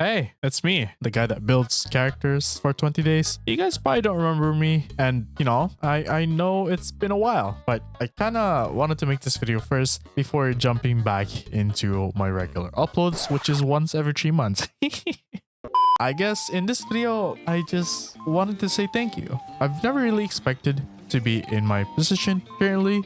Hey, it's me, the guy that builds characters for 20 days. You guys probably don't remember me, and I know it's been a while, but I kind of wanted to make this video first before jumping back into my regular uploads, which is once every 3 months. I guess in this video, I just wanted to say thank you. I've never really expected to be in my position currently,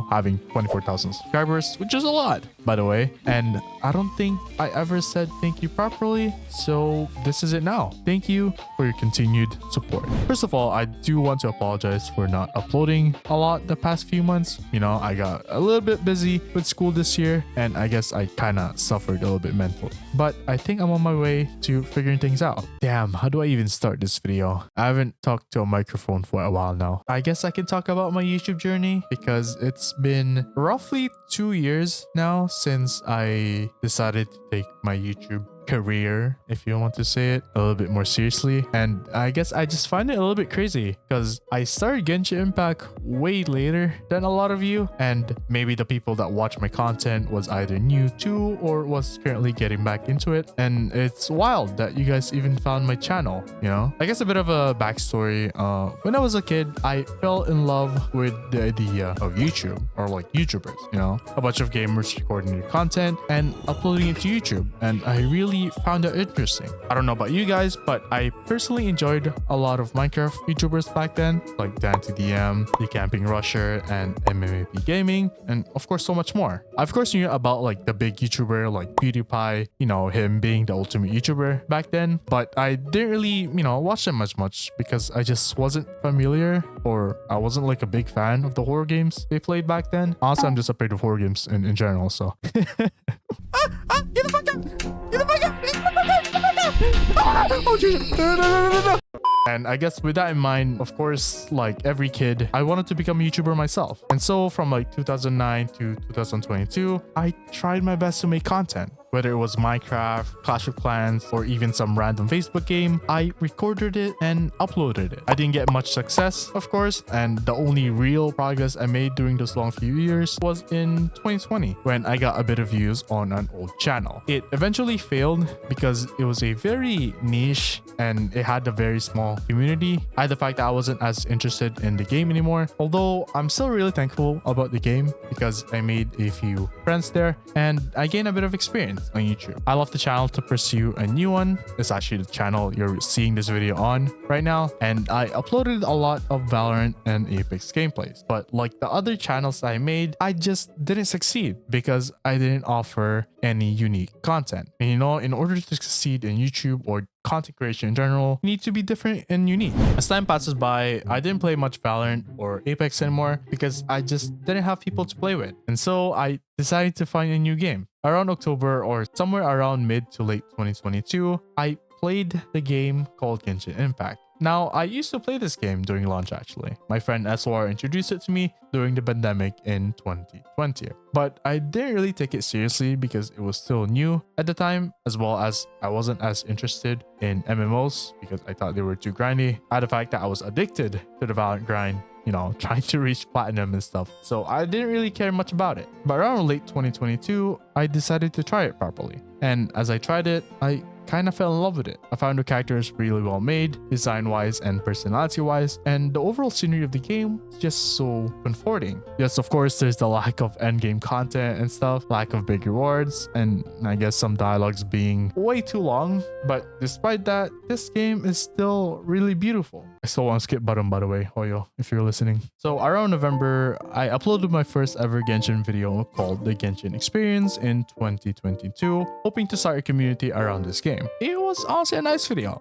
having 24,000 subscribers, which is a lot, by the way. And I don't think I ever said thank you properly, so this is it now. Thank you for your continued support. First of all, I do want to apologize for not uploading a lot the past few months. I got a little bit busy with school this year, and I guess I kind of suffered a little bit mentally. But I think I'm on my way to figuring things out. Damn, how do I even start this video? I haven't talked to a microphone for a while now. I guess I can talk about my YouTube journey because it's been roughly 2 years now since I decided to take my YouTube career, if you want to say it a little bit more seriously. And I guess I just find it a little bit crazy because I started Genshin Impact way later than a lot of you, and maybe the people that watch my content was either new to or was currently getting back into it. And it's wild that you guys even found my channel. I guess a bit of a backstory. When I was a kid, I fell in love with the idea of YouTube, or like YouTubers, a bunch of gamers recording their content and uploading it to YouTube, and I really found it interesting. I don't know about you guys, but I personally enjoyed a lot of Minecraft YouTubers back then, like DanTDM, The Camping Rusher, and MMAP Gaming, and of course so much more. I of course knew about like the big YouTuber like PewDiePie, him being the ultimate YouTuber back then, but I didn't really, watch them as much because I just wasn't familiar, or I wasn't like a big fan of the horror games they played back then. Honestly, I'm just afraid of horror games in general, so. Get the fuck out! Get the fuck out! Get the fuck out! Get the fuck out! Oh, Jesus. No. And I guess with that in mind, of course, like every kid, I wanted to become a YouTuber myself. And so from like 2009 to 2022, I tried my best to make content. Whether it was Minecraft, Clash of Clans, or even some random Facebook game, I recorded it and uploaded it. I didn't get much success, of course, and the only real progress I made during those long few years was in 2020, when I got a bit of views on an old channel. It eventually failed because it was a very niche and it had a very small community. I had the fact that I wasn't as interested in the game anymore, although I'm still really thankful about the game because I made a few friends there and I gained a bit of experience on YouTube. I left the channel to pursue a new one. It's actually the channel you're seeing this video on right now, and I uploaded a lot of Valorant and Apex gameplays. But like the other channels I made, I just didn't succeed because I didn't offer any unique content. And in order to succeed in YouTube or content creation in general, you need to be different and unique. As time passes by, I didn't play much Valorant or Apex anymore because I just didn't have people to play with. And so I decided to find a new game. Around October or somewhere around mid to late 2022, I played the game called Genshin Impact. Now, I used to play this game during launch actually. My friend SOR introduced it to me during the pandemic in 2020. But I didn't really take it seriously because it was still new at the time, as well as I wasn't as interested in MMOs because I thought they were too grindy. I had the fact that I was addicted to the Valorant grind, trying to reach platinum and stuff. So I didn't really care much about it. But around late 2022, I decided to try it properly. And as I tried it, I kind of fell in love with it. I found the characters really well made, design-wise and personality-wise, and the overall scenery of the game is just so comforting. Yes, of course, there's the lack of endgame content and stuff, lack of big rewards, and I guess some dialogues being way too long. But despite that, this game is still really beautiful. I still want to skip button, by the way, Hoyo, if you're listening. So around November, I uploaded my first ever Genshin video called The Genshin Experience in 2022, hoping to start a community around this game. It was honestly a nice video,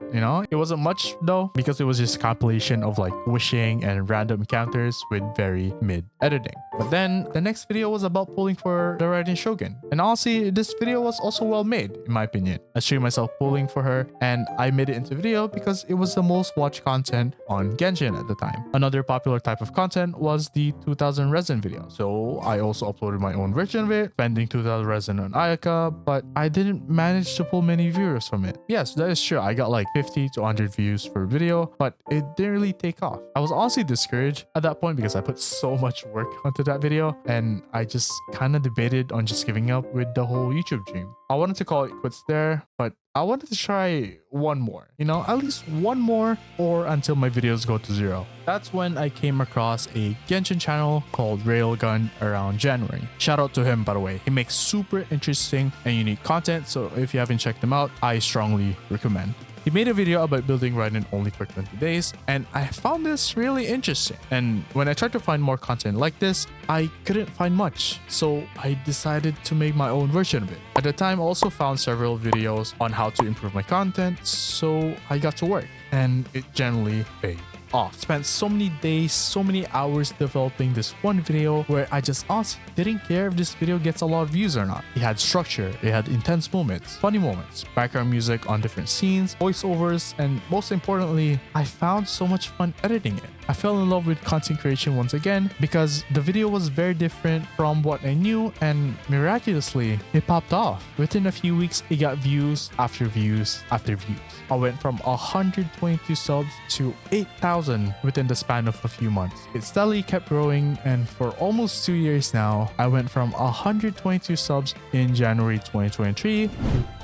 It wasn't much though, because it was just a compilation of like wishing and random encounters with very mid editing. But then the next video was about pulling for the Raiden Shogun. And honestly, this video was also well made, in my opinion. I streamed myself pulling for her and I made it into video because it was the most watched content on Genshin at the time. Another popular type of content was the 2000 resin video. So I also uploaded my own version of it, spending 2000 resin on Ayaka, but I didn't manage to pull many viewers from it. Yes, that is true. I got like 50 to 100 views per video, but it didn't really take off. I was honestly discouraged at that point because I put so much work onto that video and I just kind of debated on just giving up with the whole YouTube dream. I wanted to call it quits there, but I wanted to try one more, at least one more, or until my videos go to 0. That's when I came across a Genshin channel called Railgun around January. Shout out to him, by the way. He makes super interesting and unique content, so if you haven't checked him out, I strongly recommend. He made a video about building Railgun only for 20 days, and I found this really interesting. And when I tried to find more content like this, I couldn't find much, so I decided to make my own version of it. At the time, I also found several videos on how to improve my content, so I got to work, and it generally paid off. Spent so many days, so many hours developing this one video where I just honestly didn't care if this video gets a lot of views or not. It had structure, it had intense moments, funny moments, background music on different scenes, voiceovers, and most importantly, I found so much fun editing it. I fell in love with content creation once again because the video was very different from what I knew, and miraculously, it popped off. Within a few weeks, it got views after views after views. I went from 122 subs to 8,000 within the span of a few months. It steadily kept growing, and for almost 2 years now, I went from 122 subs in January 2023 to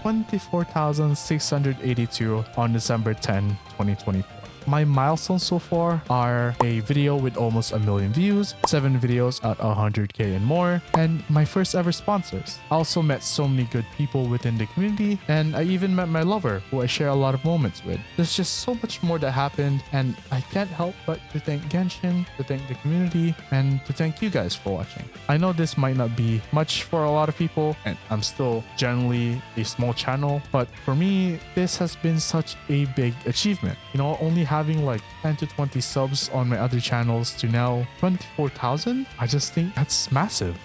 24,682 on December 10, 2024. My milestones so far are a video with almost 1 million views, 7 videos at 100k and more, and my first ever sponsors. I also met so many good people within the community, and I even met my lover, who I share a lot of moments with. There's just so much more that happened, and I can't help but to thank Genshin, to thank the community, and to thank you guys for watching. I know this might not be much for a lot of people, and I'm still generally a small channel, but for me, this has been such a big achievement. Only having like 10 to 20 subs on my other channels to now 24,000, I just think that's massive.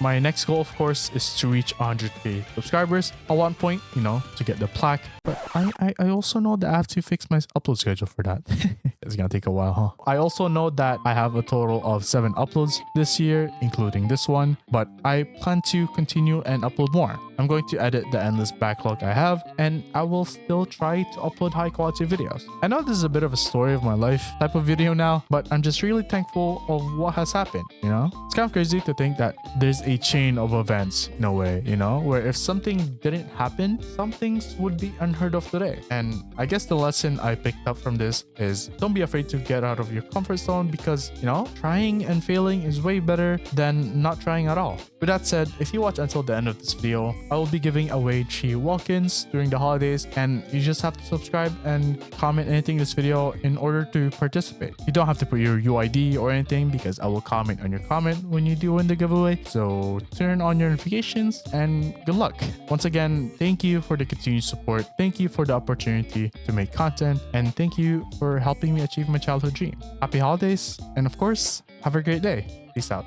My next goal, of course, is to reach 100k subscribers at one point, to get the plaque. But I also know that I have to fix my upload schedule for that. It's gonna take a while, huh? I also know that I have a total of 7 uploads this year, including this one, but I plan to continue and upload more. I'm going to edit the endless backlog I have, and I will still try to upload high quality videos. I know this is a bit of a story of my life type of video now, but I'm just really thankful of what has happened, It's kind of crazy to think that there's a chain of events in a way, where if something didn't happen, some things would be unheard of today. And I guess the lesson I picked up from this is don't be afraid to get out of your comfort zone because, trying and failing is way better than not trying at all. With that said, if you watch until the end of this video, I will be giving away 3 walk-ins during the holidays, and you just have to subscribe and comment anything in this video in order to participate. You don't have to put your UID or anything because I will comment on your comment when you do win the giveaway. So turn on your notifications and good luck. Once again, thank you for the continued support. Thank you for the opportunity to make content, and thank you for helping me achieve my childhood dream. Happy holidays, and of course, have a great day. Peace out.